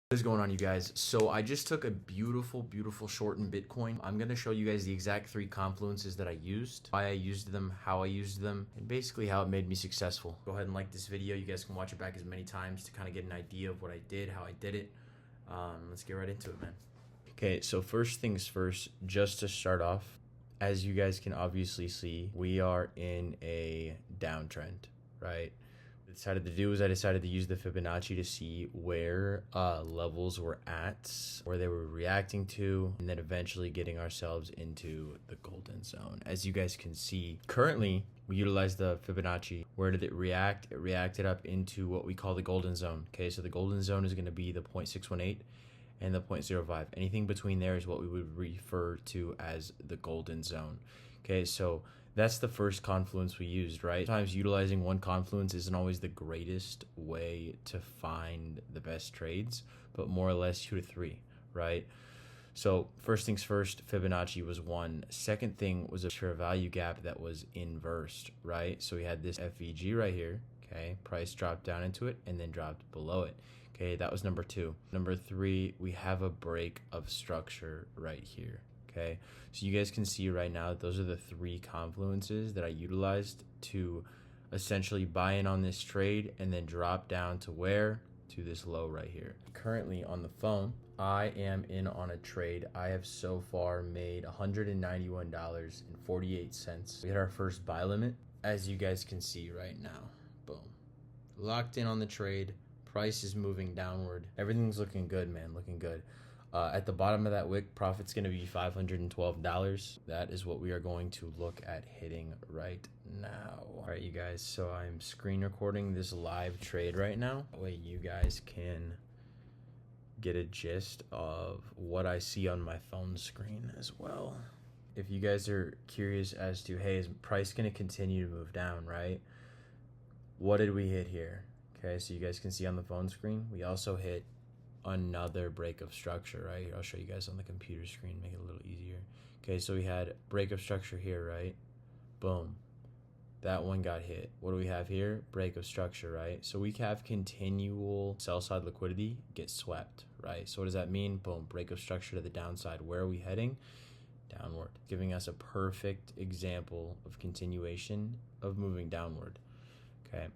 What is going on, you guys? So I just took a beautiful short in Bitcoin. I'm going to show you guys the exact 3 confluences that I used, why I used them, how I used them, and basically how it made me successful. Go ahead and like this video. You guys can watch it back as many times to kind of get an idea of what I did, how I did it. Let's get right into it, man. Okay, so first things first, just to start off, as you guys can obviously see, we are in a downtrend, right? Decided to do is I decided to use the Fibonacci to see where levels were at, where they were reacting to, and then eventually getting ourselves into the golden zone. As you guys can see, currently we utilize the Fibonacci. Where did it react? It reacted up into what we call the golden zone. Okay, so the golden zone is going to be the 0.618 and the 0.05. Anything between there is what we would refer to as the golden zone. Okay, so that's the first confluence we used, right? Sometimes utilizing one confluence isn't always the greatest way to find the best trades, but more or less 2 to 3, right? So first things first, Fibonacci was 1. Second thing was a fair value gap that was inversed, right? So we had this FVG right here, okay? Price dropped down into it and then dropped below it. Okay, that was number 2. Number 3, we have a break of structure right here. Okay, so you guys can see right now that those are the 3 confluences that I utilized to essentially buy in on this trade and then drop down to where? To this low right here. Currently on the phone, I am in on a trade. I have so far made $191.48. We hit our first buy limit, as you guys can see right now. Boom. Locked in on the trade. Price is moving downward. Everything's looking good, man, looking good. At the bottom of that wick, profit's going to be $512. That is what we are going to look at hitting right now. All right, you guys, so I'm screen recording this live trade right now. That way you guys can get a gist of what I see on my phone screen as well. If you guys are curious as to, hey, is price going to continue to move down, right? What did we hit here? Okay, so you guys can see on the phone screen, we also hit another break of structure, right? I'll show you guys on the computer screen, make it a little easier. Okay, so we had break of structure here, right? Boom. That one got hit. What do we have here? Break of structure, right? So we have continual sell side liquidity get swept, right? So what does that mean? Boom, break of structure to the downside. Where are we heading? Downward, giving us a perfect example of continuation of moving downward. Okay.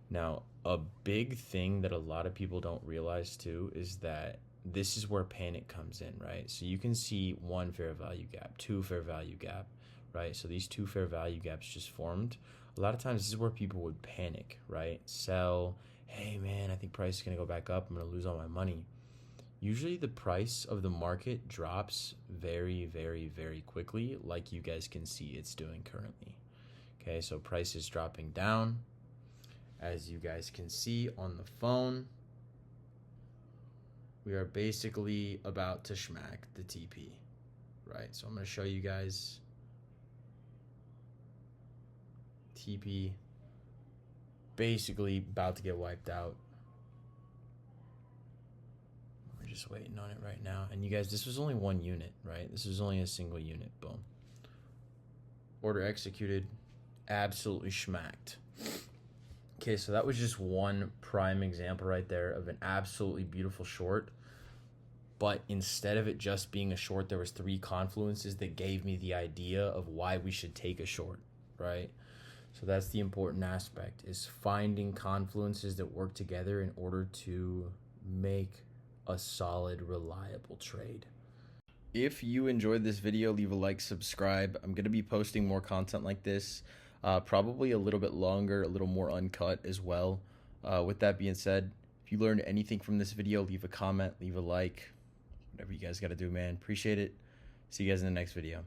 Now, a big thing that a lot of people don't realize too is that this is where panic comes in, right? So you can see 1 fair value gap, 2 fair value gap, right? So these 2 fair value gaps just formed. A lot of times this is where people would panic, right? Sell, hey man, I think price is going to go back up. I'm going to lose all my money. Usually the price of the market drops very, very, very quickly, like you guys can see it's doing currently. Okay, so price is dropping down. As you guys can see on the phone, we are basically about to schmack the TP, right? So I'm going to show you guys TP basically about to get wiped out. We're just waiting on it right now. And you guys, this was only 1 unit, right? This was only a single unit. Boom. Order executed. Absolutely schmacked. Okay, so that was just one prime example right there of an absolutely beautiful short. But instead of it just being a short, there was 3 confluences that gave me the idea of why we should take a short, right? So that's the important aspect, is finding confluences that work together in order to make a solid, reliable trade. If you enjoyed this video, leave a like, subscribe. I'm going to be posting more content like this. Probably a little bit longer, a little more uncut as well. With that being said, if you learned anything from this video, leave a comment, leave a like, whatever you guys got to do, man. Appreciate it. See you guys in the next video.